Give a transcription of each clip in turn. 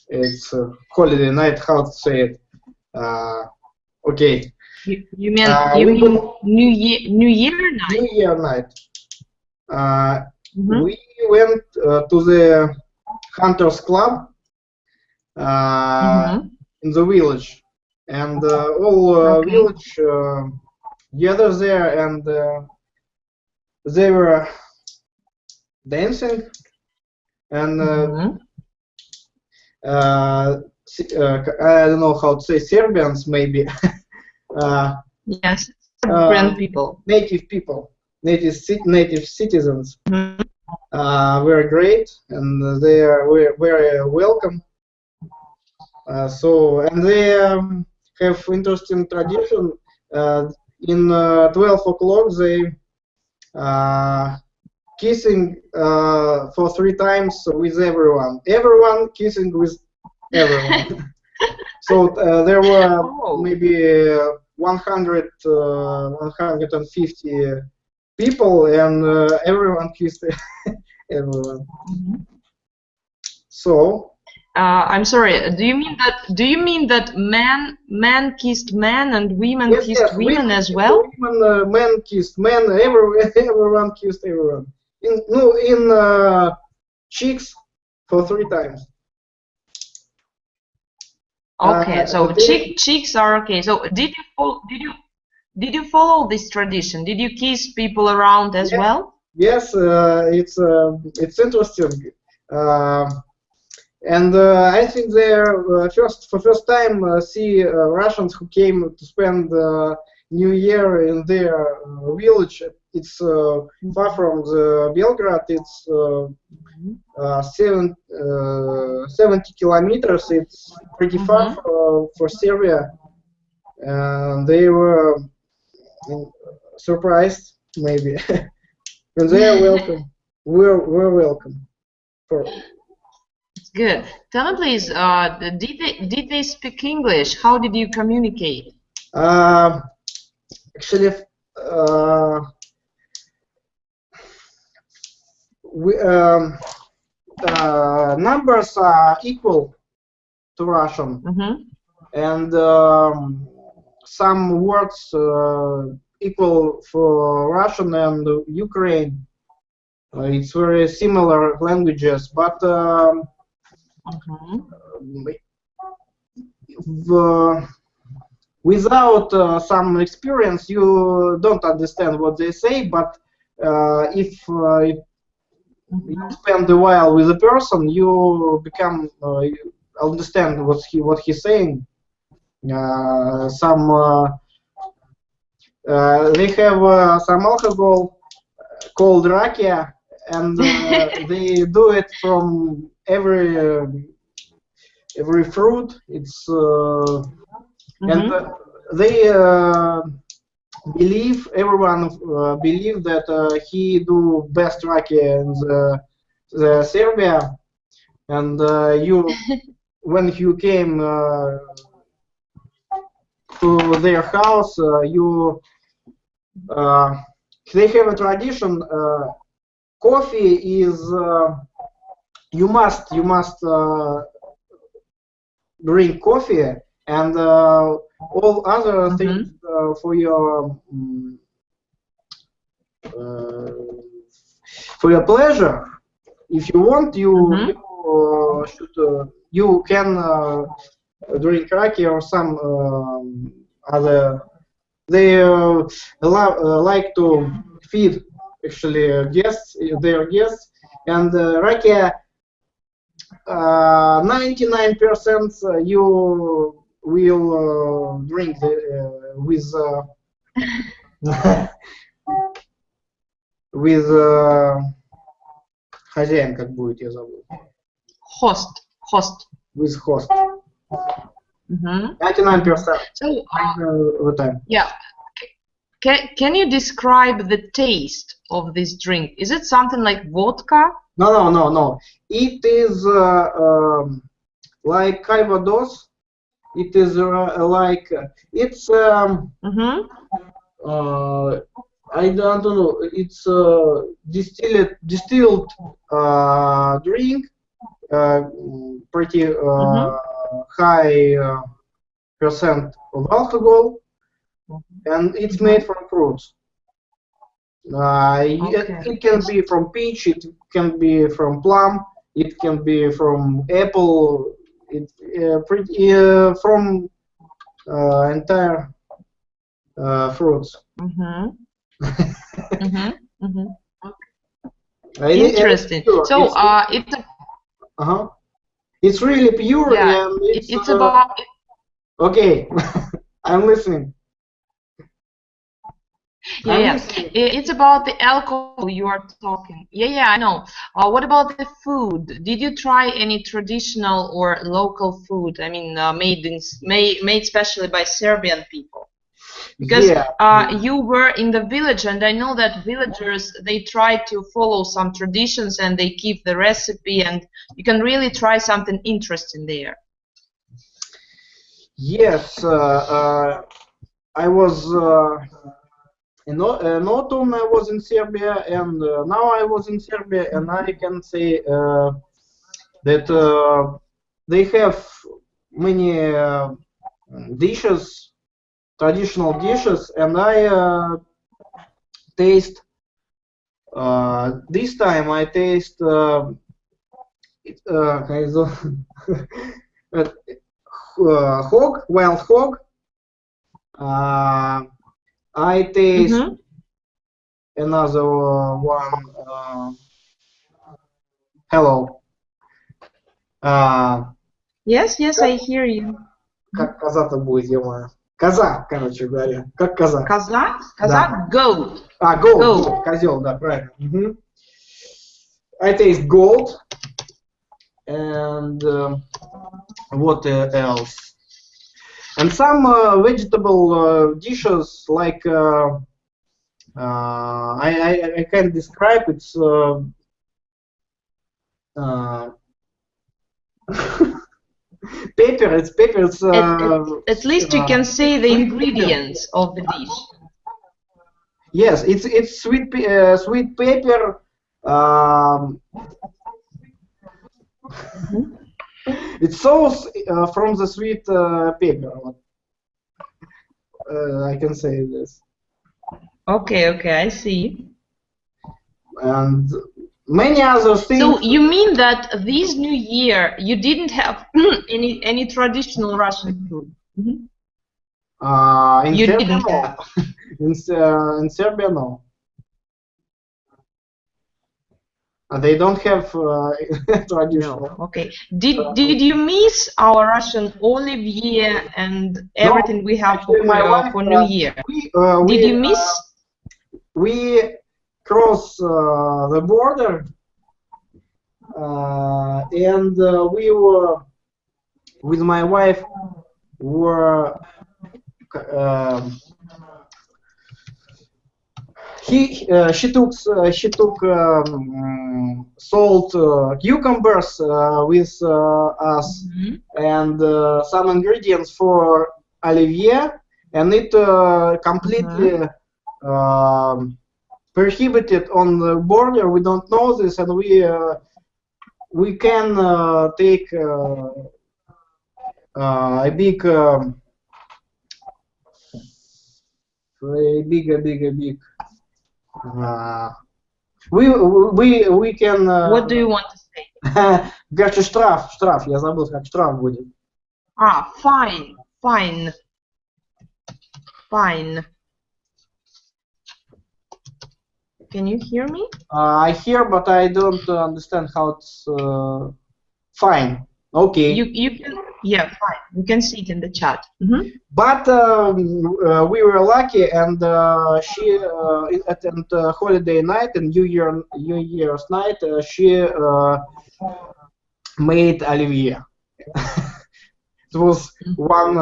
It's holiday night. How to say it? Okay. You mean New Year night? New Year night. We went to the Hunters Club in the village, and all village gathered there, and they were dancing, and I don't know how to say, Serbians maybe. Yes, Serbian people. Native citizens. Were great, and they were very welcome. And they have interesting tradition. In 12 o'clock, they kissing for 3 times with everyone. Everyone kissing with everyone. So there were maybe 100, 150 people, and everyone kissed everyone. So. I'm sorry. Do you mean that men kissed men and women kissed women as well? Men kissed men. Everyone kissed everyone. In cheeks for 3 times. Okay, so cheeks are okay. So did you follow this tradition? Did you kiss people around as well? Yes, it's interesting. And I think they for first time see Russians who came to spend New Year in their village. It's far from the Belgrade. It's 70 kilometers. It's pretty far for Serbia. And they were surprised, maybe. And they are welcome. We're welcome. Good. Tell me, please. Did they speak English? How did you communicate? Actually, numbers are equal to Russian, and some words equal for Russian and Ukraine. It's very similar languages, but without some experience, you don't understand what they say. But if you spend a while with a person, you become you understand what he's saying. They have some alcohol called rakia, and they do it from every fruit. It's and they believe, everyone believe that he do best rakia in the Serbia, and when you came to their house, they have a tradition. Coffee is you must drink coffee, and all other things for your pleasure. If you want, you can drink raki or some other. They like to feed actually their guests, and rakia 99% you will drink with хозяин, как будет, я забыл. Host. With host. 99%. So, time. Yeah. Can you describe the taste of this drink? Is it something like vodka? No. It is like calvados. It is like it's I don't know. It's distilled drink pretty high percent of alcohol, and it's made from fruits. It can be from peach, it can be from plum, it can be from apple, from entire fruits. Interesting. So it's really pure, yeah, and it's about. Okay, I'm listening. Yeah, it's about the alcohol you are talking. Yeah, I know. What about the food? Did you try any traditional or local food? I mean, made especially by Serbian people. Because you were in the village, and I know that villagers, they try to follow some traditions and they keep the recipe, and you can really try something interesting there. Yes, I was in autumn. I was in Serbia, and now I was in Serbia, and I can say that they have many dishes, traditional dishes, and I taste. This time I taste hog, wild hog. I taste another one. Hello. Yes, I hear you. Как коза-то будет, ё-моё? Коза, короче говоря. Как коза. Коза? Да. Goat. Goat. Козел, да, правильно. I taste goat. And what else? And some vegetable dishes like I can't describe. It's pepper. It's pepper. It's at least you can say the ingredients of the dish. Yes, it's sweet pepper. It's sauce from the sweet pepper. I can say this. Okay, I see. And many other things. So you mean that this New Year you didn't have any traditional Russian food? In you Serbia, didn't no. have. In Serbia, no. They don't have traditional. No. Okay. Did you miss our Russian Olivier and everything we have for New Year? Did you miss? We crossed the border, and we were with my wife. She took salt cucumbers with us, and some ingredients for Olivier, and it completely prohibited on the border. We don't know this, and we can take a big we can. What do you want to say? Короче, штраф. Я забыл, как штраф будет. Fine. Can you hear me? I hear, but I don't understand how it's fine. Okay. You can, fine. You can see it in the chat. But we were lucky, and she at holiday night and New Year's night she made Olivier. It was one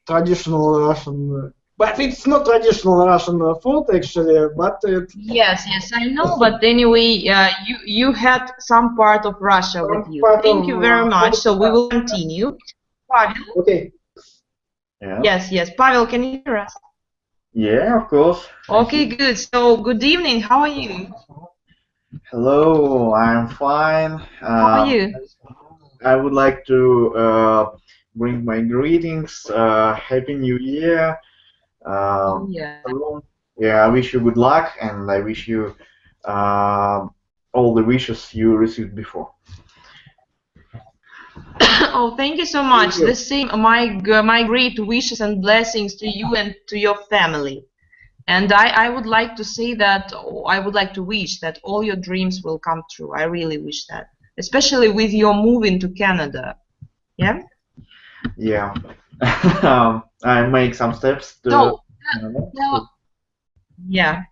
traditional Russian. But it's not traditional Russian food, actually. But yes, I know. But anyway, you had some part of Russia with you. Thank you very much. So we will continue. Pavel. Okay. Yeah. Yes. Pavel, can you hear us? Yeah, of course. Okay, good. So good evening. How are you? Hello, I'm fine. How are you? I would like to bring my greetings. Happy New Year. Oh, Uh, yeah. so, yeah, I wish you good luck and I wish you uh, all the wishes you received before. Oh, thank you so Thank much. you. The same, my great wishes and blessings to you and to your family. And I would like to say that I would like to wish that all your dreams will come true. I really wish that, especially with your moving to Canada. Yeah. Yeah. I make some steps to. So, yeah,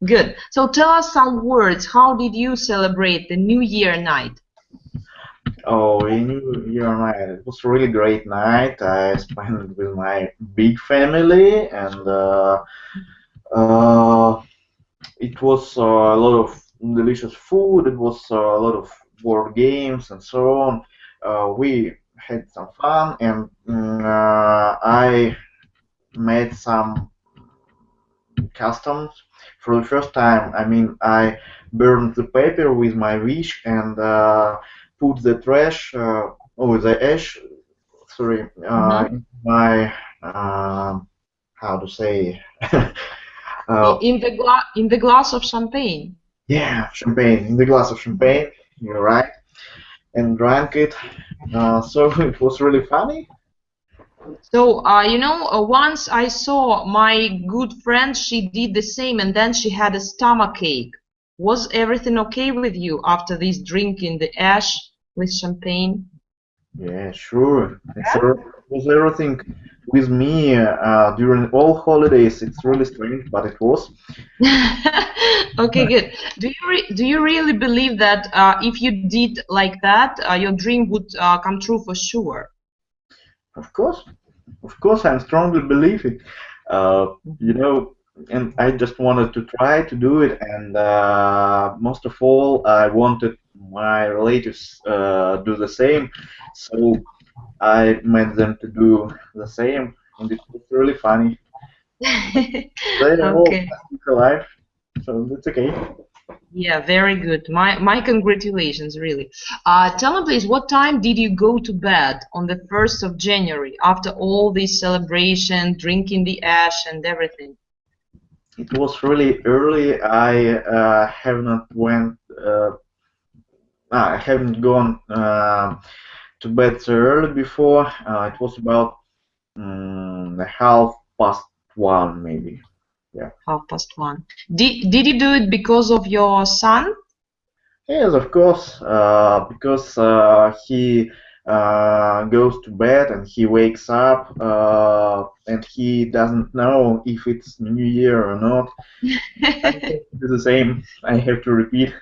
good. So tell us some words. How did you celebrate the New Year night? Oh, in New Year night, it was a really great night. I spent it with my big family and uh, it was a lot of delicious food. It was a lot of board games and so on. We had some fun, and I made some customs for the first time. I mean, I burned the paper with my wish and put the trash, the ash, sorry, Mhm. in my how to say. uh, In the glass of champagne. Yeah, champagne, in the glass of champagne, you're right, and drank it. So it was really funny. So, once I saw my good friend, she did the same, and then she had a stomach ache. Was everything okay with you after this drinking the ash with champagne? Yeah, sure. It was everything with me during all holidays. It's really strange, but it was. Okay, good. Do you really believe that if you did like that, your dream would come true for sure? Of course, I strongly believe it. You know, and I just wanted to try to do it, and most of all, I wanted my relatives do the same. So I made them to do the same, and it was really funny. They are all Okay. alive, so that's okay. Yeah, very good. My congratulations, really. Tell me, please, what time did you go to bed on the 1st of January after all this celebration, drinking the ash and everything? It was really early. I haven't gone to bed so early before. It was about half past one, maybe. Yeah. 1:30. Did you do it because of your son? Yes, of course, because he goes to bed and he wakes up and he doesn't know if it's New Year or not. I have to do the same. I have to repeat.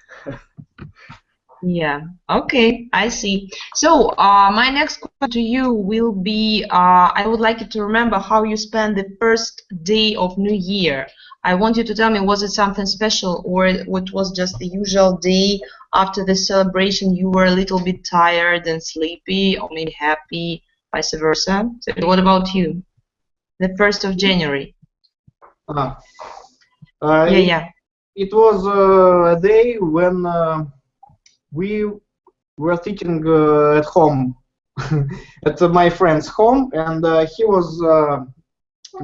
Yeah, okay, I see. So, my next question to you will be, I would like you to remember how you spent the first day of New Year. I want you to tell me, was it something special or what was just the usual day after the celebration? You were a little bit tired and sleepy, or maybe happy, vice versa. So, what about you? The 1st of January. Uh, uh, Yeah, it, yeah. it was a day when we were sitting at home, at my friend's home, and he was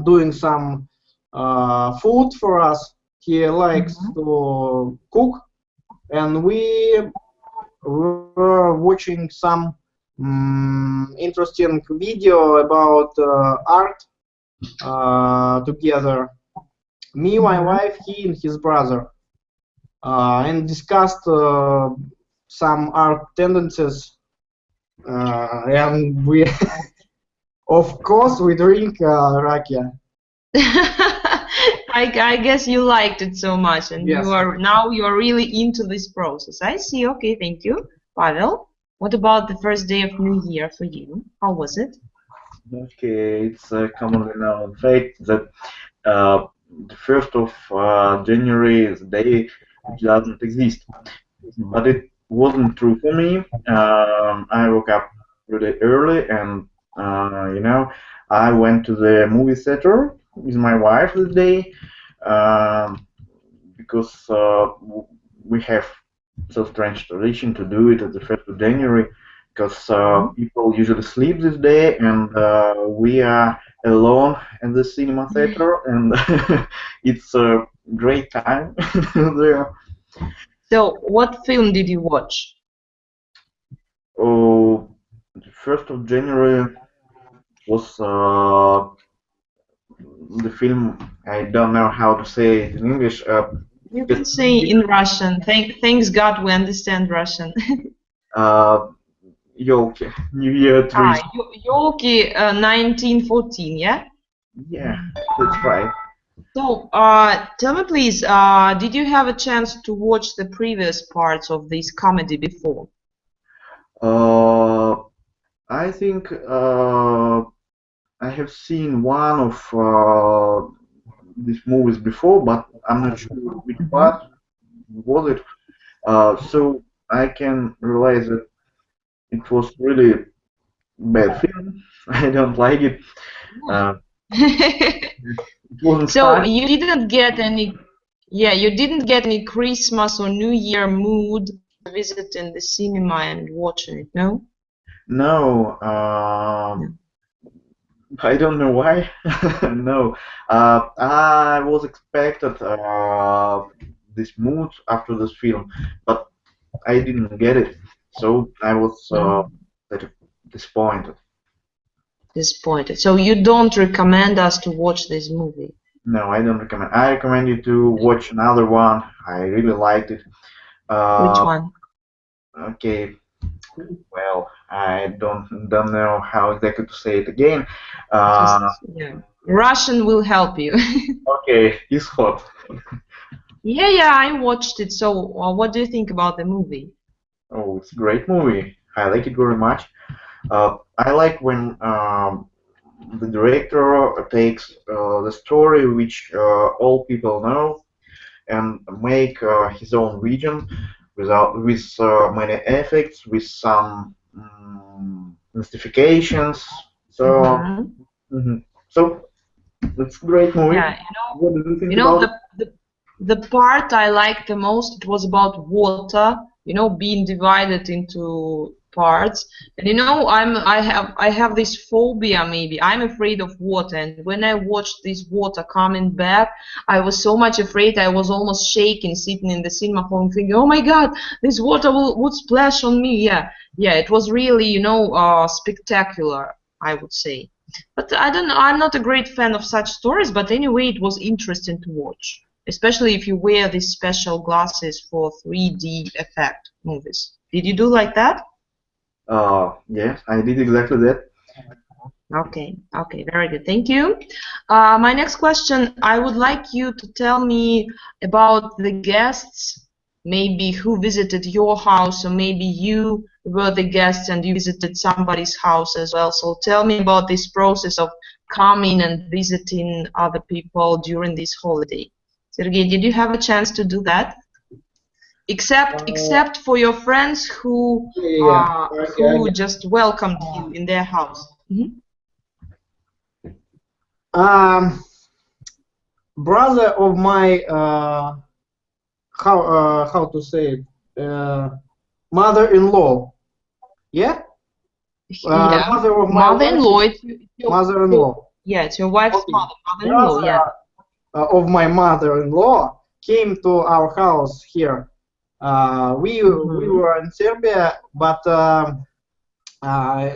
doing some food for us. He likes Mhm. to cook, and we were watching some interesting video about art together. Me, my Mhm. wife, he, and his brother, and discussed some art tendencies. And we, of course, we drink rakia. I guess you liked it so much, and Yes. you're really into this process. I see. Okay, thank you, Pavel. What about the first day of New Year for you? How was it? Okay, it's a commonly known fact that uh, the 1st of January is a day which doesn't exist. But it wasn't true for me. I woke up really early and, you know, I went to the movie theater with my wife this day um, because we have so strange tradition to do it at the 1st of January because people usually sleep this day, and we are alone in the cinema theater, and it's a great time there. So, what film did you watch? Oh, the 1st of January was the film. I don't know how to say it in English. You can say in Russian. Thanks God we understand Russian. Yolki, New Year Tree. Yolki 1914, yeah? Yeah, that's right. So, tell me please, did you have a chance to watch the previous parts of this comedy before? I think I have seen one of these movies before, but I'm not sure which part was it. So I can realize that it was really bad film. I don't like it. It wasn't So fun. you didn't get any, yeah, you didn't get any Christmas or New Year mood visiting the cinema and watching it, no? No, I don't know why. No, I was expected this mood after this film, but I didn't get it, so I was sort of disappointed. Disappointed. So you don't recommend us to watch this movie? No, I don't recommend. I recommend you to watch another one. I really liked it. Which one? Okay, well, I don't know how exactly to say it again. Yeah. Russian will help you. Okay, it's hot. Yeah, I watched it. So, what do you think about the movie? Oh, it's a great movie. I like it very much. I like when the director takes the story which all people know and make his own vision with many effects, with some mystifications. So, so it's a great movie. Yeah, What do you think about it? the part I liked the most, it was about water, being divided into parts. And I have this phobia, maybe. I'm afraid of water, and when I watched this water coming back, I was so much afraid I was almost shaking sitting in the cinema hall thinking, oh my God, this water would splash on me. Yeah, it was really, spectacular, I would say. But I don't know, I'm not a great fan of such stories, but anyway, it was interesting to watch, especially if you wear these special glasses for 3D effect movies. Did you do like that? Yes, I did exactly that. Okay, very good. Thank you. My next question, I would like you to tell me about the guests, maybe who visited your house, or maybe you were the guest and you visited somebody's house as well. So tell me about this process of coming and visiting other people during this holiday. Sergey, did you have a chance to do that? Except for your friends who just welcomed you in their house. Brother of my how to say it, mother-in-law. Yeah. Mother of my mother-in-law. Mother-in-law. Yeah, it's your wife's mother-in-law. Yeah. Of my mother-in-law came to our house here. We were in Serbia, but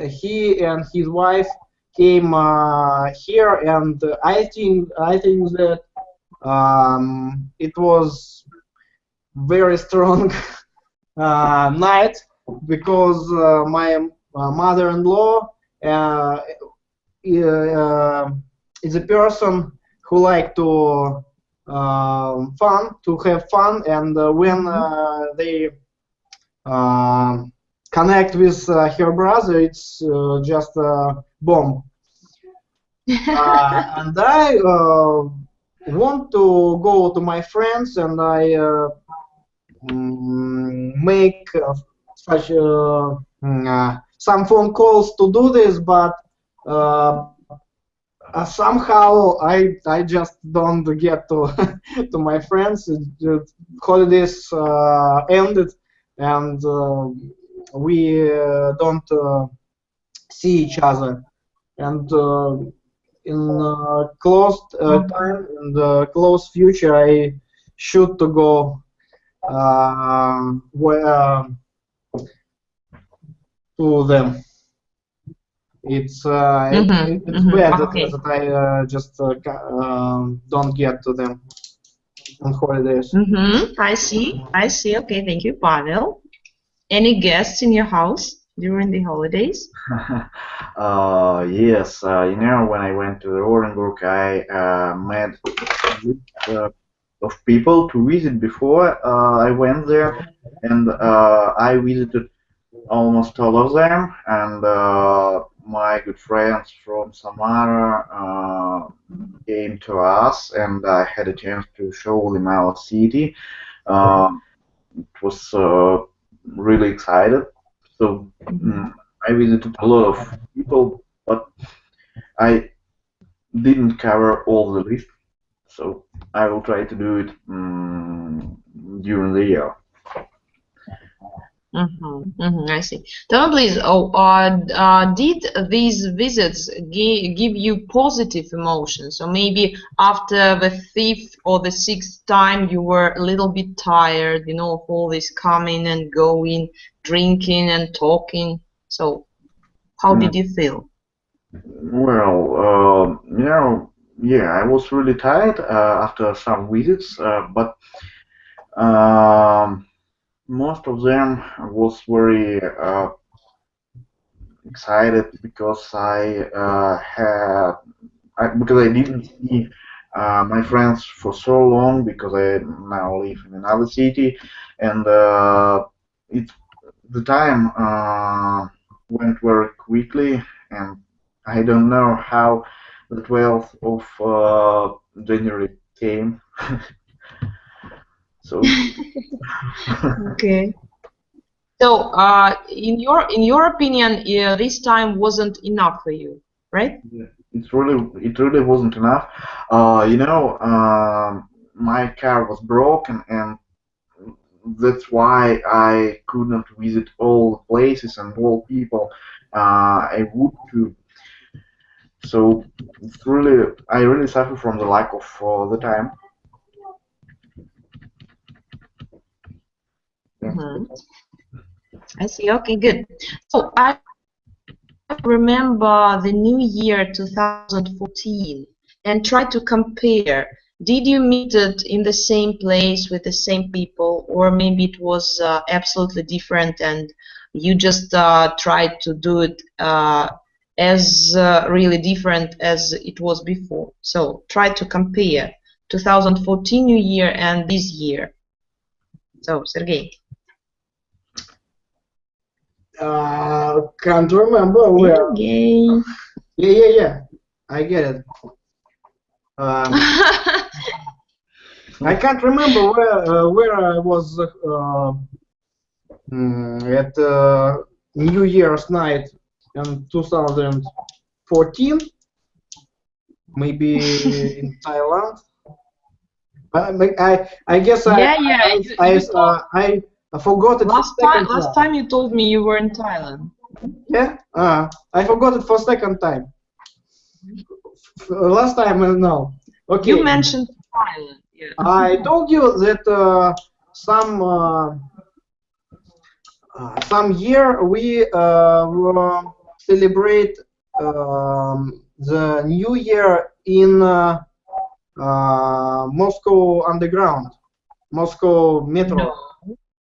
he and his wife came here, and I think that it was very strong night because my mother-in-law is a person who like to have fun, and when they connect with her brother, it's just a bomb. And I want to go to my friends, and I make such some phone calls to do this, but Somehow I just don't get to to my friends. Holidays ended, and we don't see each other. And in close time, in the close future, I should to go to them. It's bad Okay. that I just don't get to them on holidays. I see. I see. Okay, thank you, Pavel. Any guests in your house during the holidays? Yes, when I went to Orenburg, I met a group of people to visit before I went there, and I visited almost all of them, and my good friends from Samara came to us, and I had a chance to show them our city. Uh, it was really excited. So I visited a lot of people, but I didn't cover all the list. So I will try to do it during the year. I see. Tell me, please, did these visits give you positive emotions? So maybe after the fifth or the sixth time, you were a little bit tired, of all this coming and going, drinking and talking. So, how did you feel? Well, yeah, I was really tired after some visits, but um, most of them was very excited because because I didn't see my friends for so long because I now live in another city, and it the time went very quickly, and I don't know how the 12th of January came. So Okay. So, in your opinion, this time wasn't enough for you, right? it really wasn't enough. My car was broken, and that's why I couldn't visit all the places and all people I would to. So I really suffer from the lack of the time. Yeah. I see. Okay, good. So I remember the new year 2014 and try to compare. Did you meet it in the same place with the same people, or maybe it was absolutely different and you just tried to do it as really different as it was before? So try to compare 2014 New Year and this year. So, Sergey. Can't remember where. Sergey. Yeah. I get it. I can't remember where I was at New Year's night in 2014. Maybe in Thailand. I guess Yeah. I forgot it for second Last time you told me you were in Thailand. Yeah, I forgot it for second time. Last time, no. Okay. You mentioned Thailand. Yeah. I told you that some year we will celebrate the New Year in Moscow Underground, Moscow Metro.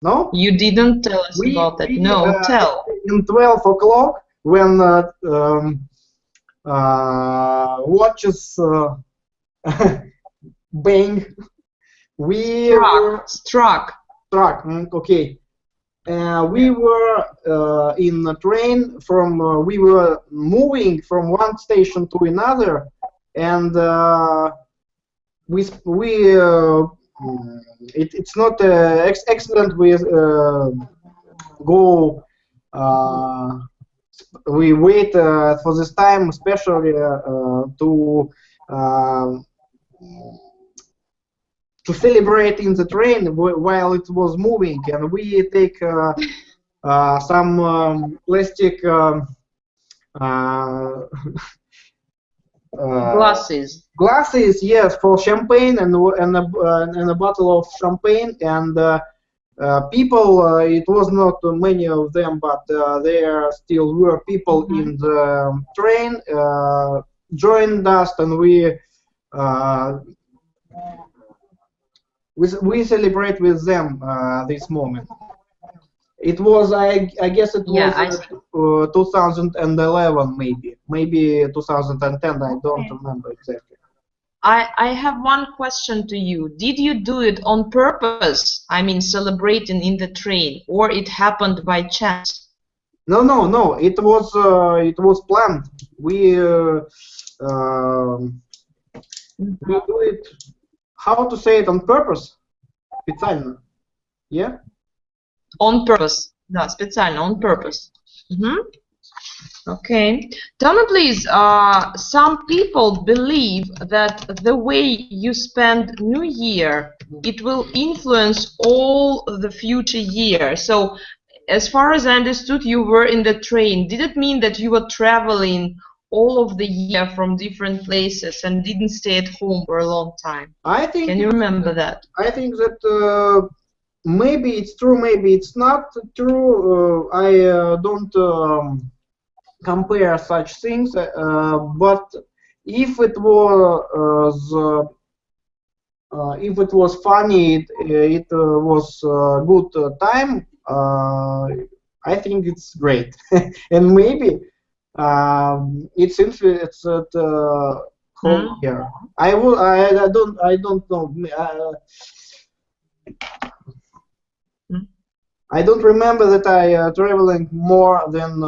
No? You didn't tell us about that. No, tell. In 12 o'clock, when watches bang, we struck. Okay. We were in a train from. We were moving from one station to another, and it's not excellent. We go we wait for this time, especially to celebrate in the train while it was moving, and we take some plastic Glasses. glasses, yes, for champagne and a bottle of champagne, and people. It was not many of them, but there still were people in the train. Joined us, and we celebrate with them this moment. It was, I guess it was 2011, maybe 2010. I don't remember exactly. I have one question to you. Did you do it on purpose? I mean, celebrating in the train, or it happened by chance? No. It was planned. We do it. How to say it on purpose? Специально. Yeah. On purpose. Да, специально, on purpose. Okay. Tell me, please, some people believe that the way you spend New Year, it will influence all the future year. So, as far as I understood, you were in the train. Did it mean that you were traveling all of the year from different places and didn't stay at home for a long time? I think. Can you remember that? I think that maybe it's true, maybe it's not true. I don't compare such things, but if it was funny, it was a good time. I think it's great, and maybe it's influenced whole year. I don't know. I don't remember that I traveling more than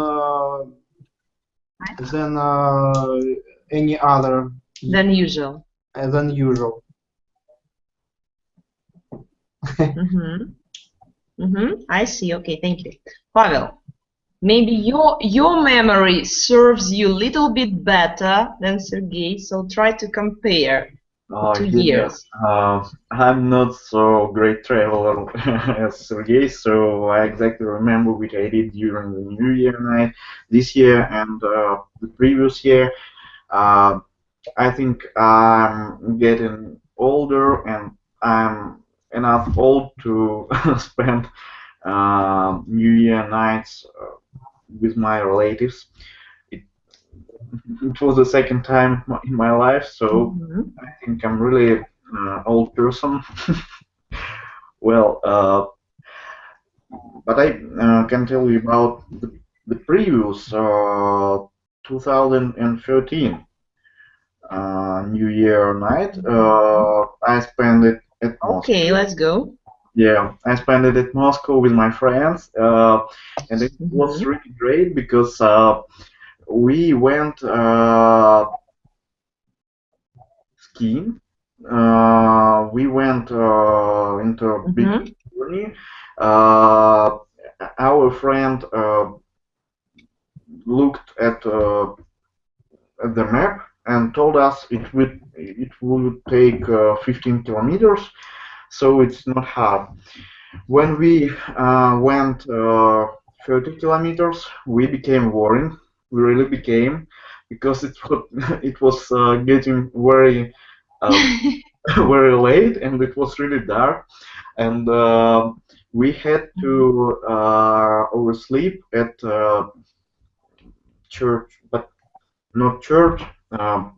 any other than usual. Than usual. I see. Okay, thank you, Pavel. Maybe your memory serves you a little bit better than Sergey, so try to compare 2 years. I'm not so great traveler as Sergey, so I exactly remember what I did during the New Year night this year and the previous year. I think I'm getting older and I'm enough old to spend New Year nights with my relatives. It was the second time in my life, so I think I'm really old person. Well, but I can tell you about the previous 2013 New Year night. I spent it at Moscow. Okay, let's go. Yeah, I spent it at Moscow with my friends, and it was really great because we went skiing. We went into a big journey. Our friend looked at the map and told us it would take 15 kilometers, so it's not hard. When we went 30 kilometers, we became worried. We really became, because it was getting very very late and it was really dark, and we had to oversleep at church, but not church, a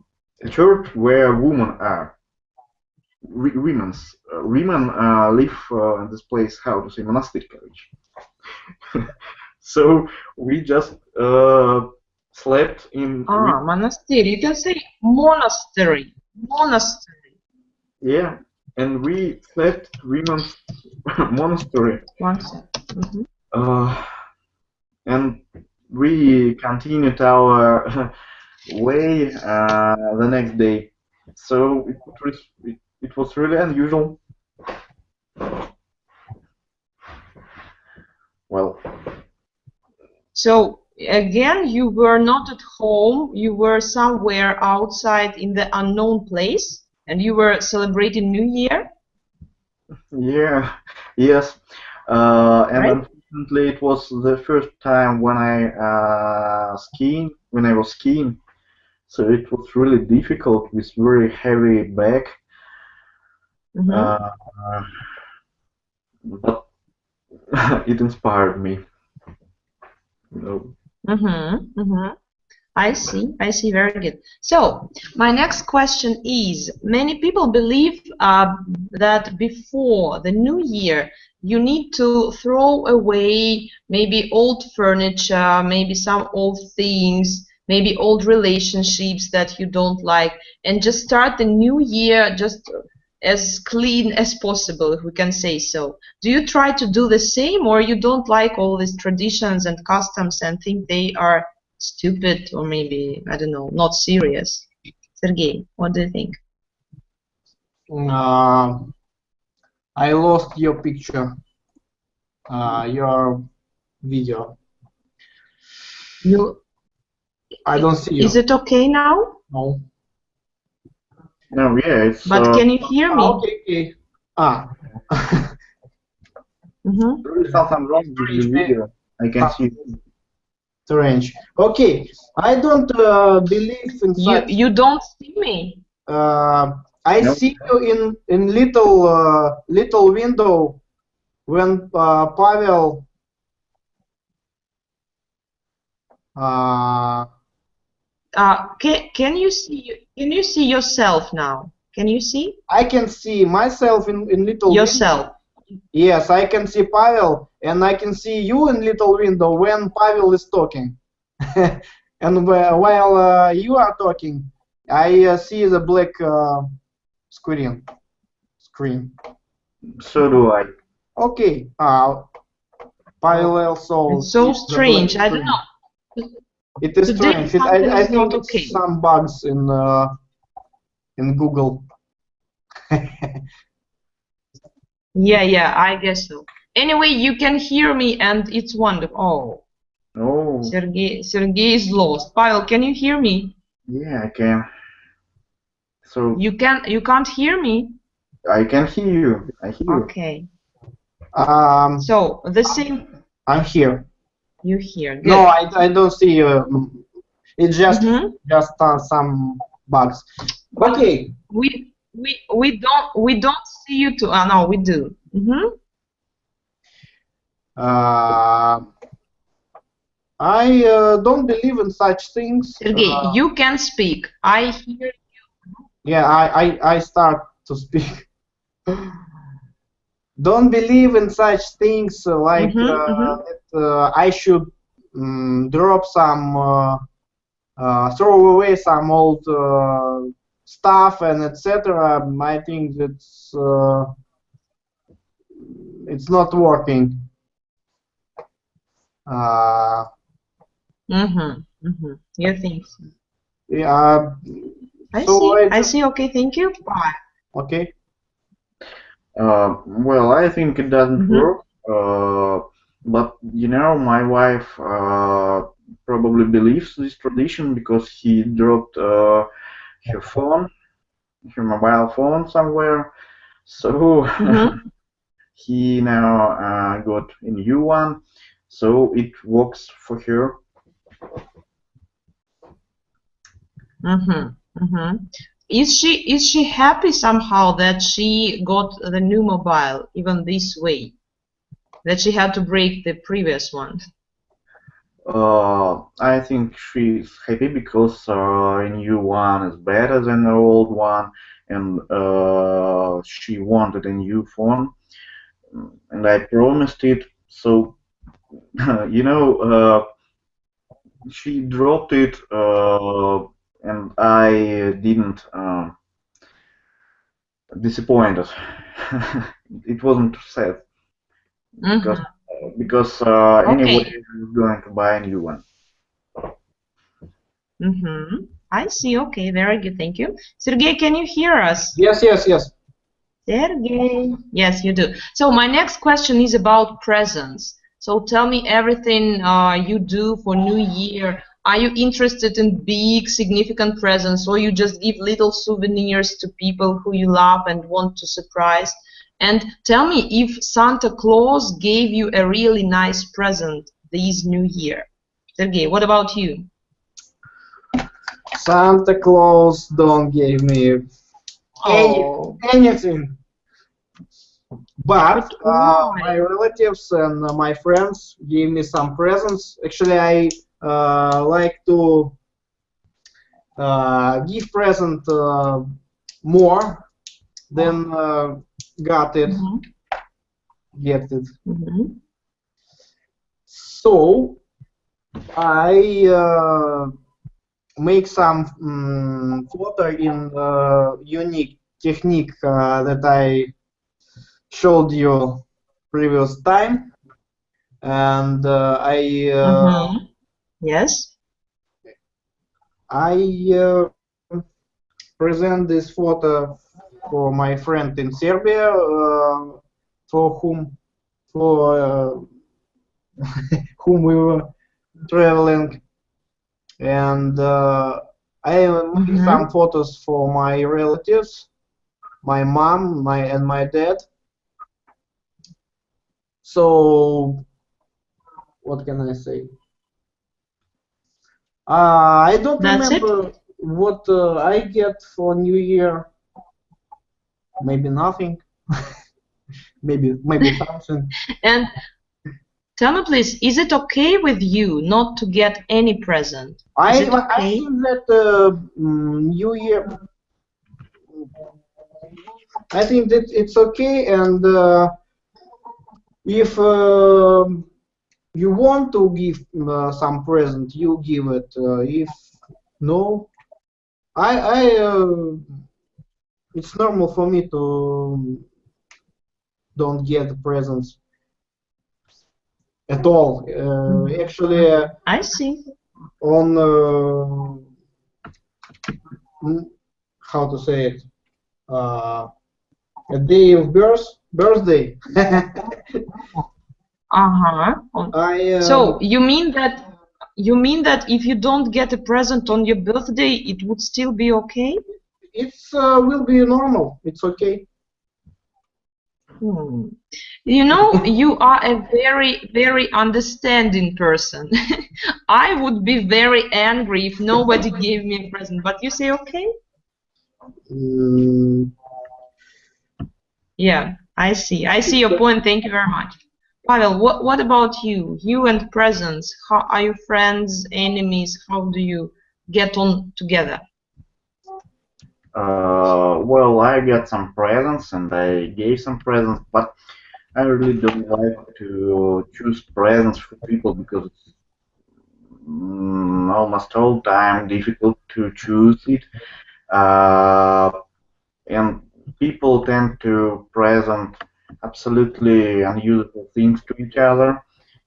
church where women are. Women live in this place. How to say, monastic college. So we just slept in. Monastery. You can say monastery. Monastery. Yeah, and we slept women's monastery. And we continued our way the next day. So it was really unusual. Well. So again, you were not at home, you were somewhere outside in the unknown place, and you were celebrating New Year, Yeah, yes. And right? unfortunately, it was the first time when I was skiing. So it was really difficult with very heavy back. Mm-hmm. Uh, but it inspired me. You know. Mm-hmm. Mm-hmm. I see, very good. So, my next question is, many people believe that before the new year, you need to throw away maybe old furniture, maybe some old things, maybe old relationships that you don't like, and just start the new year just as clean as possible, if we can say so. Do you try to do the same, or you don't like all these traditions and customs and think they are stupid or maybe, I don't know, not serious? Sergey, what do you think? I lost your picture, your video. I don't see Is you. it okay now? No. No, yeah, it's But can you hear me? Okay, okay. Ah. Mm-hmm. there is something wrong with the video. I can see. Strange. Okay, I don't believe in such. You don't see me. I No, see you in little window when Pavel. Can you see yourself now? Can you see I can see myself in little yourself? window. Yes, I can see Pavel, and I can see you in little window when Pavel is talking. And while you are talking, I see the black screen. so do I. Okay. Pavel also It's so sees the black strange. I don't screen. know. It is Today strange. something I is think not it's okay. some bugs in Google. Yeah, I guess so. Anyway, you can hear me and it's wonderful. Oh, Oh, Sergey is lost. Pavel, can you hear me? yeah, I can. So You can't hear me? I can hear you. I hear you. Okay. Um, So the same I'm here. you hear. Good. No, I don't see you. It's just Mm-hmm. some bugs. But Okay. we don't see you too. No, we do. Mm-hmm. I don't believe in such things. Sergey, you can speak. I hear. Yeah, I start to speak. Don't believe in such things like that, I should drop some, throw away some old stuff and etc. I think that's it's not working. You think so. Yeah. I So see. I I just see. Okay, thank you. Bye. okay. Well, I think it doesn't work. But you know, my wife probably believes this tradition because he dropped her phone, her mobile phone somewhere. So he now got a new one, so it works for her. Is she happy somehow that she got the new mobile even this way? That she had to break the previous one? I think she's happy because a new one is better than the old one, and she wanted a new phone, and I promised it. So, you know, she dropped it, and I didn't disappointed. It wasn't sad because anyway, Okay. she's going to buy a new one. I see. Okay, very good. Thank you. Sergey, can you hear us? Yes. Sergey. Yes, you do. So my next question is about presents. So tell me everything you do for New Year. Are you interested in big, significant presents, or you just give little souvenirs to people who you love and want to surprise? And tell me if Santa Claus gave you a really nice present this New Year. Sergey, what about you? Santa Claus don't give me anything. But my relatives and my friends give me some presents. Actually, I like to give present more than get it. So I make some photo in unique technique that I showed you previous time, and yes, I present this photo for my friend in Serbia, for whom we were traveling, and I made some photos for my relatives, my mom, and my dad. So, what can I say? I don't remember what I get for New Year. Maybe nothing. maybe something. And tell me, please, is it okay with you not to get any present? I think that New Year. I think that it's okay, and if you want to give some present, you give it. If no, it's normal for me to don't get presents at all. Actually, I see. On how to say it, a day of birthday. So you mean that if you don't get a present on your birthday, it would still be okay? It's will be normal. It's okay. You know, you are a very, very understanding person. I would be very angry if nobody gave me a present, but you say okay? Yeah, I see. I see your point. Thank you very much. Pavel, what about you? You and presents. How are you friends, enemies? How do you get on together? Well, I got some presents and I gave some presents, but I really don't like to choose presents for people because it's almost all time difficult to choose it. And people tend to present absolutely unusual things to each other,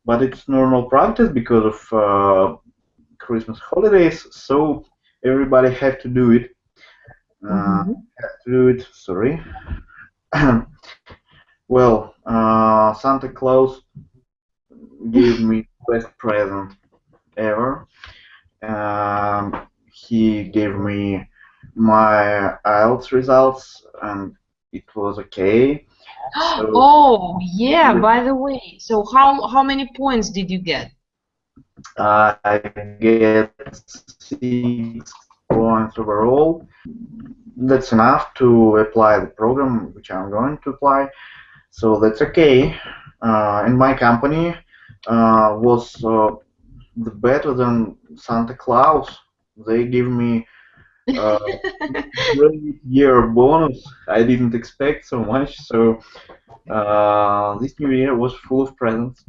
but it's normal practice because of Christmas holidays, so everybody have to do it. Sorry. Well, Santa Claus gave me the best present ever. He gave me my IELTS results, and it was okay. So, oh yeah, by the way, so how many points did you get? I get 6 points overall. That's enough to apply the program which I'm going to apply, so that's okay. And my company was better than Santa Claus. They give me great year bonus. I didn't expect so much, so this new year was full of presents.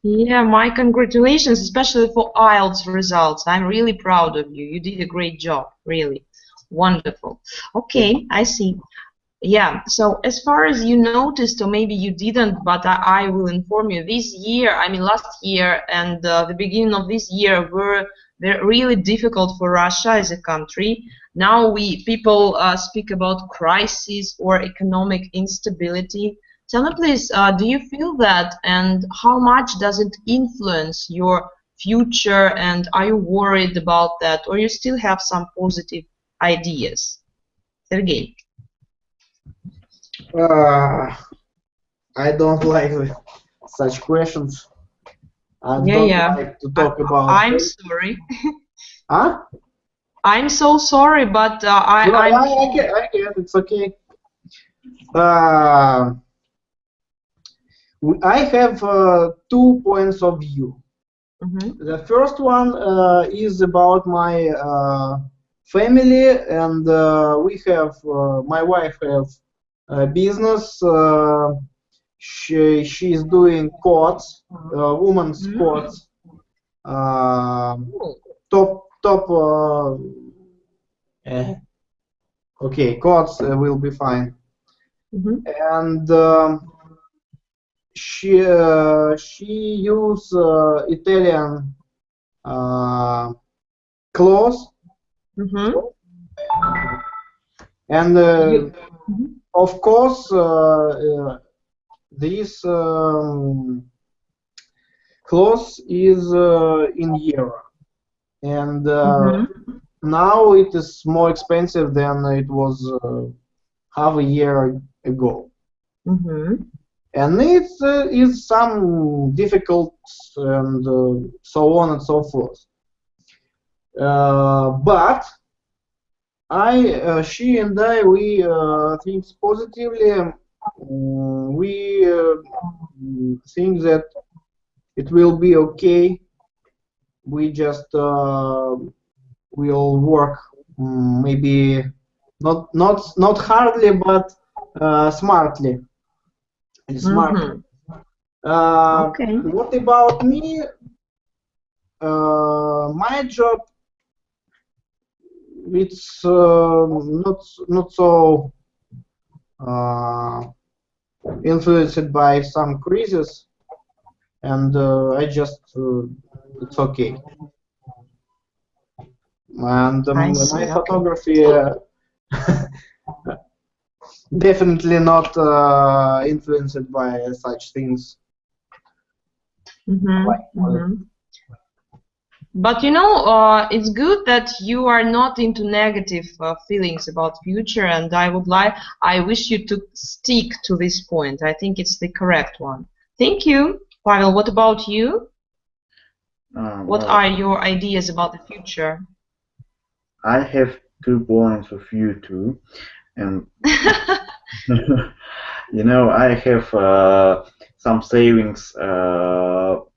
Yeah, my congratulations, especially for IELTS results. I'm really proud of you. You did a great job, really. Wonderful. Okay, I see. Yeah, so as far as you noticed, or maybe you didn't, but I will inform you, this year, I mean last year and the beginning of this year were really difficult for Russia as a country. Now people speak about crisis or economic instability. Tell me, please, do you feel that, and how much does it influence your future, and are you worried about that, or you still have some positive ideas? Sergey. I don't like such questions. I don't Yeah. like to talk about. I'm sorry. Huh? I'm so sorry, but No, I'm. I get. It's okay. I have 2 points of view. The first one is about my family, and we have. My wife has a business. She is doing coats, women's coats. Top. Okay, coats will be fine. And she use Italian clothes, and of course this clothes is in euro, and now it is more expensive than it was half a year ago. And it is some difficult and so on and so forth. But she and I, we think positively. We think that it will be okay. We just will work, maybe not hardly, but smartly. Okay. What about me? My job, it's not so influenced by some crisis, and I just it's okay. And my photography definitely not influenced by such things. But you know, it's good that you are not into negative feelings about future, and I wish you to stick to this point. I think it's the correct one. Thank you, Pavel. What about you? What are your ideas about the future? I have 2 points of view too, and you know, I have some savings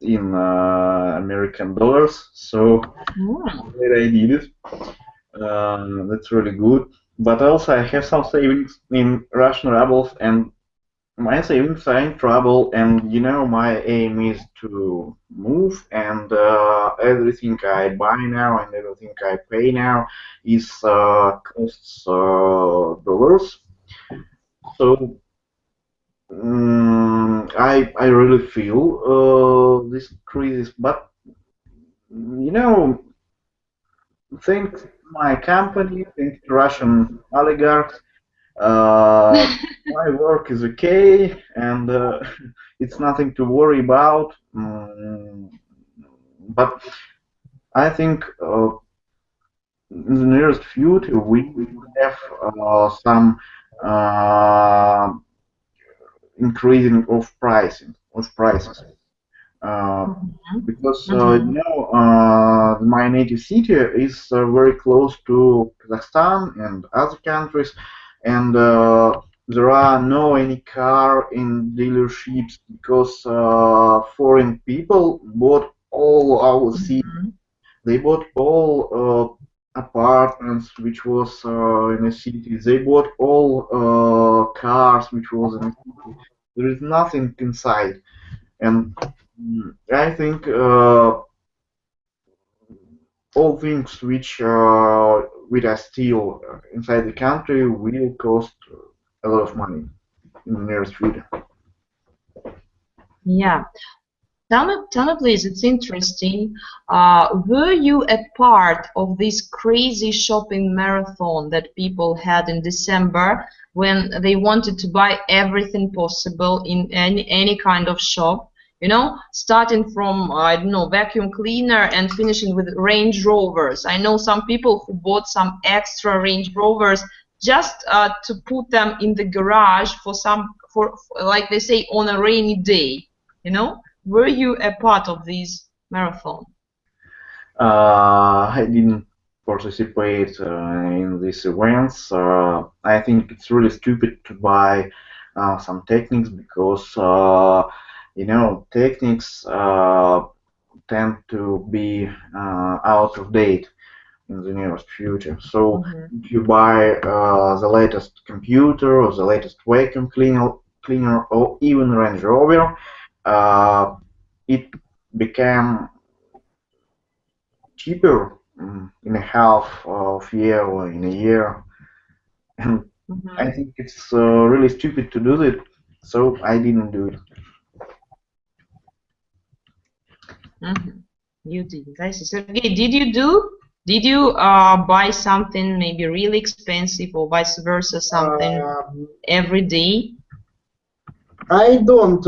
in American dollars, so I did it. That's really good. But also, I have some savings in Russian rubles, and my savings are in trouble. And you know, my aim is to move, and everything I buy now and everything I pay now is costs dollars. So I really feel this crisis, but you know, thanks my company, thanks to Russian oligarchs, my work is okay, and it's nothing to worry about. But I think in the nearest future we will have some increasing of prices. Because you know, my native city is very close to Kazakhstan and other countries, and there are no any car in dealerships because foreign people bought all our city. They bought all apartments which was in a city. They bought all cars which was in a city. There is nothing inside, and I think all things which are still inside the country will cost a lot of money in the nearest future. Yeah. Tell me, please. It's interesting. Were you a part of this crazy shopping marathon that people had in December when they wanted to buy everything possible in any kind of shop? You know, starting from, I don't know, vacuum cleaner and finishing with Range Rovers. I know some people who bought some extra Range Rovers just to put them in the garage for like they say, on a rainy day. You know, were you a part of this marathon? I didn't participate in these events. I think it's really stupid to buy some techniques because you know techniques tend to be out of date in the nearest future. So if you buy the latest computer or the latest vacuum cleaner or even Range Rover, it became cheaper in a half of year or in a year, and I think it's really stupid to do that. So I didn't do it. You didn't. I see. Sergey, did you do? Did you buy something maybe really expensive or vice versa, something every day? I don't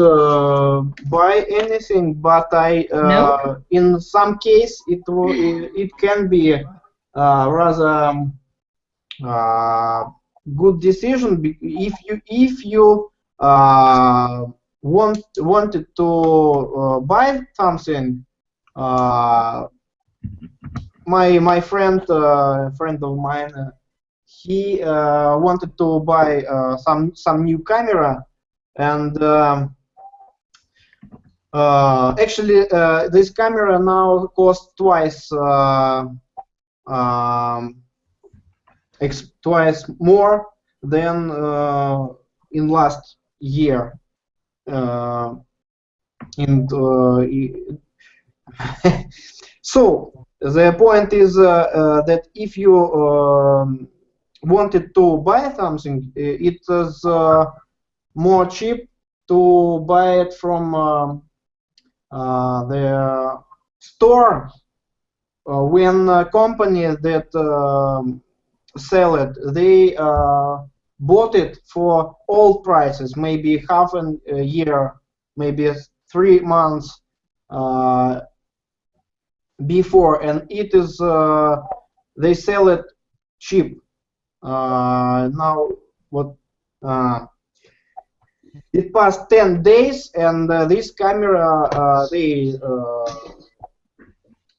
buy anything, but No? in some case it can be rather good decision if you wanted to buy something. My friend of mine, he wanted to buy some new camera, and actually this camera now costs twice twice more than in last year. So the point is that if you wanted to buy something, it is more cheap to buy it from the store when companies that sell it, they bought it for old prices, maybe half a year, maybe 3 months before, and it is they sell it cheap. Now what? It passed 10 days, and this camera they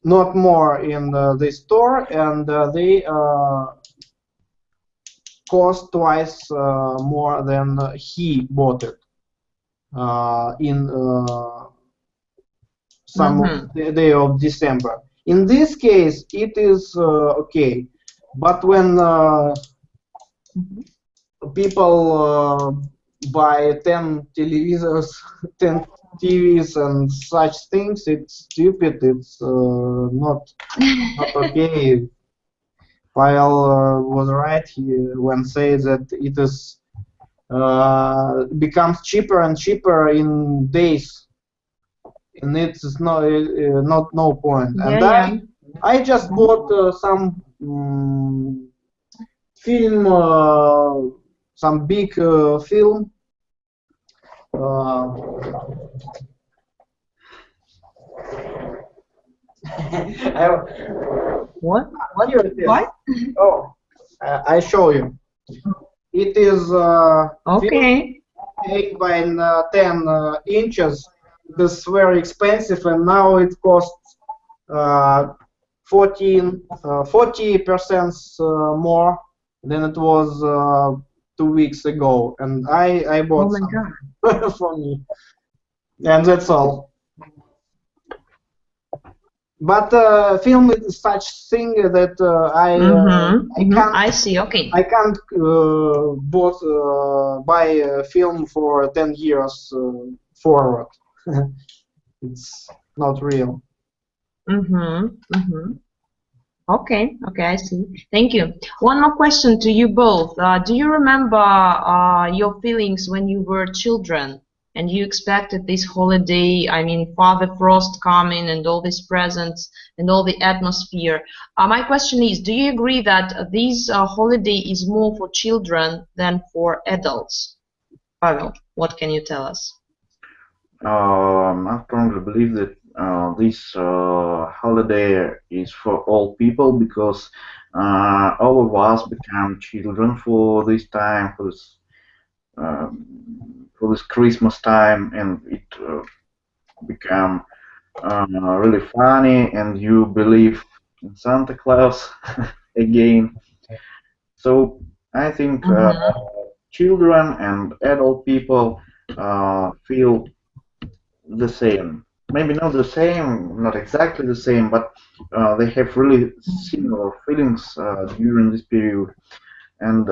not more in the store, and they cost twice more than he bought it in some day of December. In this case, it is okay, but when people buy 10 televisors, 10 TVs and such things, it's stupid. It's not okay. Pavel was right when saying that it is becomes cheaper and cheaper in days, and it's not no point. Yeah, And I just bought some film, some big film. What? Here it is. What? Oh, I show you. It is Okay. 8 by 10 inches. This very expensive, and now it costs 40% more than it was 2 weeks ago. And I bought some for me, and that's all. But film is such thing that I can't. I see. Okay. I can't buy a film for 10 years forward. It's not real. Okay. Okay. I see. Thank you. One more question to you both. Do you remember your feelings when you were children? and you expected this holiday, I mean, Father Frost coming and all these presents and all the atmosphere. My question is, do you agree that this holiday is more for children than for adults? Pavel, what can you tell us? I strongly believe that this holiday is for all people because all of us become children for this time, for this Christmas time, and it become really funny, and you believe in Santa Claus again. So I think children and adult people feel the same. Maybe not the same, not exactly the same, but they have really similar feelings during this period. And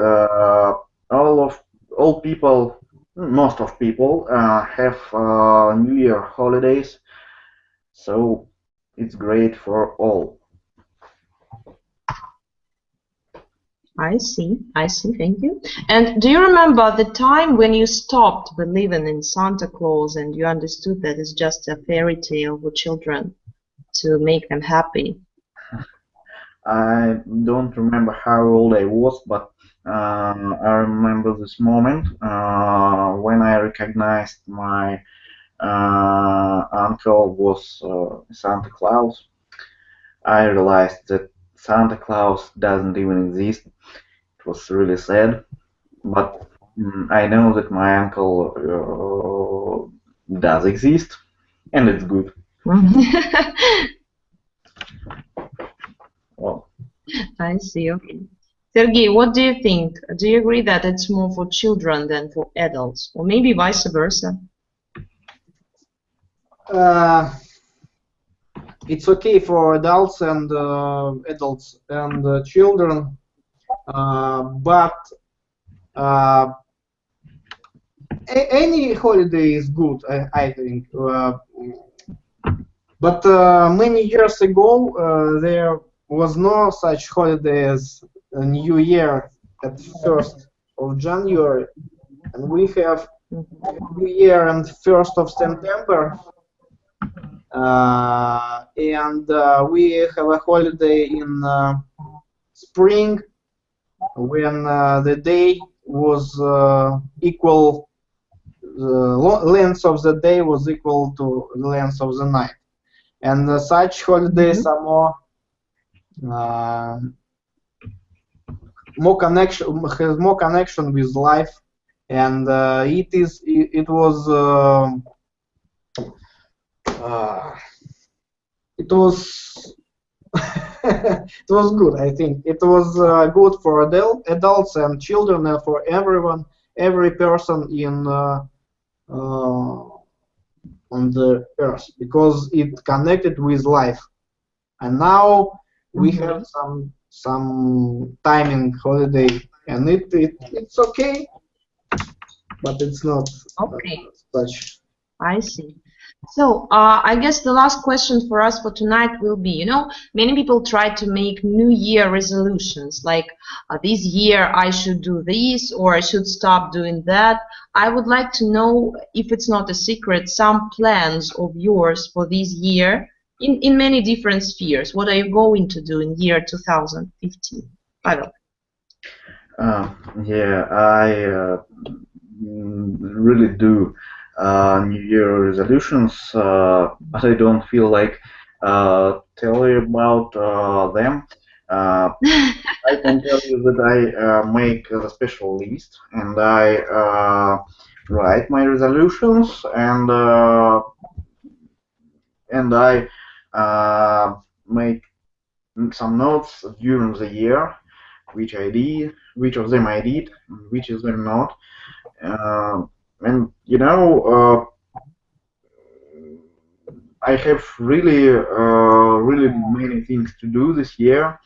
all people, most of people, have New Year holidays, so it's great for all. I see, thank you. And do you remember the time when you stopped believing in Santa Claus and you understood that it's just a fairy tale for children to make them happy? I don't remember how old I was, but I remember this moment when I recognized my uncle was Santa Claus. I realized that Santa Claus doesn't even exist. It was really sad, but I know that my uncle does exist, and it's good. Well, I see, okay. Sergey, what do you think? Do you agree that it's more for children than for adults, or maybe vice versa? It's okay for adults and children, but any holiday is good, I think. But many years ago, there was no such holiday as a New Year at 1st of January, and we have New Year on 1st of September, and we have a holiday in spring when the day was equal, the length of the day was equal to the length of the night. And such holidays are more connection, has more connection with life, and it was it was good. I think it was good for adults and children, and for everyone, every person in on the earth, because it connected with life. And now we have some timing holiday, and it's okay, but it's not such. I see. So I guess the last question for us for tonight will be, you know, many people try to make New Year resolutions, like this year I should do this, or I should stop doing that. I would like to know, if it's not a secret, some plans of yours for this year in many different spheres. What are you going to do in year 2015? Pavel. Yeah, I really do New Year resolutions, but I don't feel like tell you about them. I can tell you that I make a special list, and I write my resolutions, and I make some notes during the year, which I did, which of them I did, which of them not. And you know, I have really many things to do this year,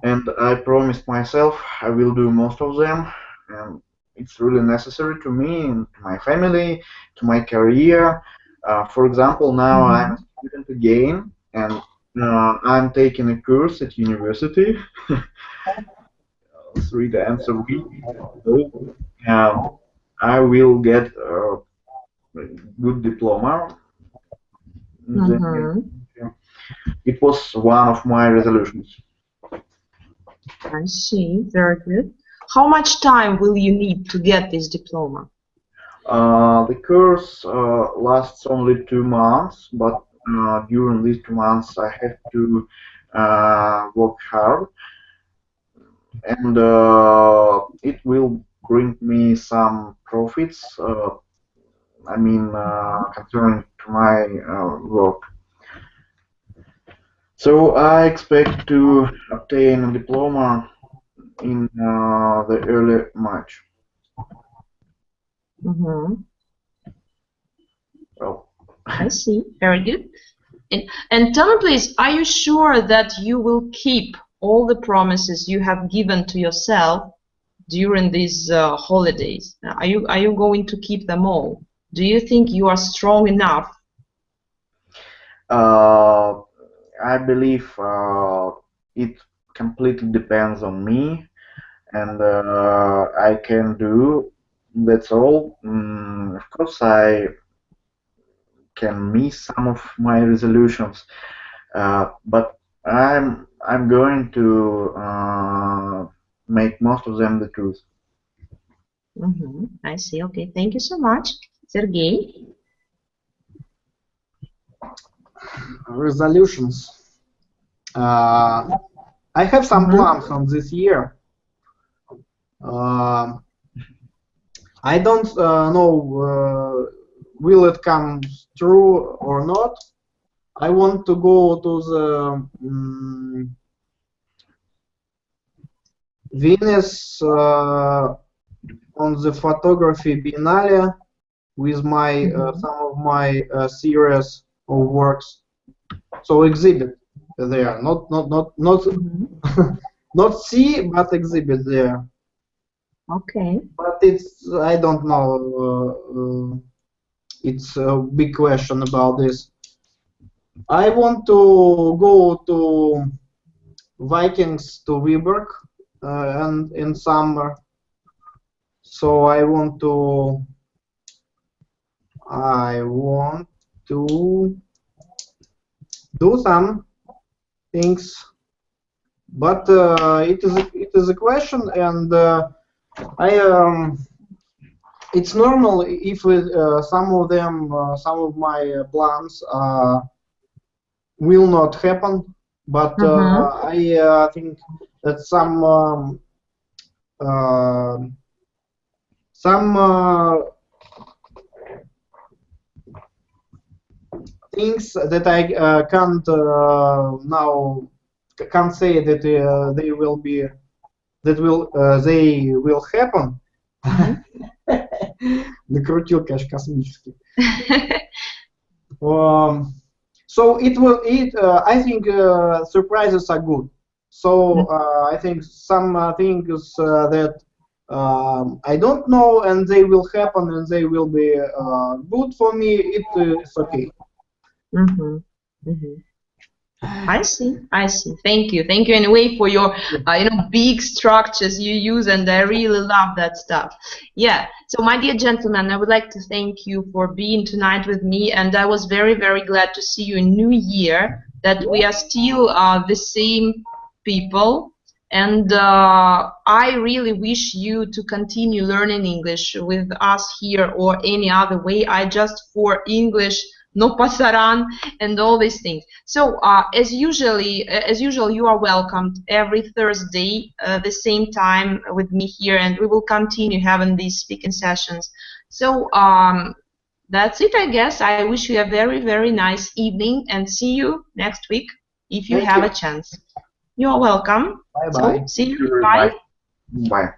and I promised myself I will do most of them. And it's really necessary to me and to my family, to my career. For example, now I'm a student again, and I'm taking a course at university 3 times a week. So, I will get good diploma. Mm-hmm. It was one of my resolutions. I see. Very good. How much time will you need to get this diploma? The course lasts only 2 months, but during these 2 months I have to work hard, and it will bring me some profits. I mean, concerning to my work. So I expect to obtain a diploma in the early March. Mm-hmm. Well, I see. Very good. And tell me, please, are you sure that you will keep all the promises you have given to yourself during these holidays? Are you going to keep them all? Do you think you are strong enough? I believe it completely depends on me, and I can do. That's all. Of course, I can miss some of my resolutions, but I'm going to make most of them the truth. Mm-hmm. I see. Okay. Thank you so much, Sergey. Resolutions. I have some plans on this year. I don't know will it come true or not. I want to go to the Venice on the photography biennale with my some of my series of works. So exhibit there, not not see, but exhibit there. Okay. But it's I don't know. It's a big question about this. I want to go to Vikings to Viborg and in summer. So I want to do some things, but it is a question, and it's normal if some of them, some of my plans will not happen, but I think that some things that I can't now can't say that they will be they will happen. Накрутил, конечно, космически. So I think surprises are good. So I think some things that I don't know and they will happen and they will be good for me. It's okay. I see. Thank you. Anyway for your big structures you use, and I really love that stuff. Yeah. So my dear gentlemen, I would like to thank you for being tonight with me, and I was very, very glad to see you in New Year. That we are still the same people, and I really wish you to continue learning English with us here or any other way. I just for English. No pasaran and all these things. So as usual, you are welcomed every Thursday, the same time with me here, and we will continue having these speaking sessions. So that's it, I guess. I wish you a very, very nice evening, and see you next week if you have a chance. You are welcome. Bye bye. So, see you. Bye. Bye.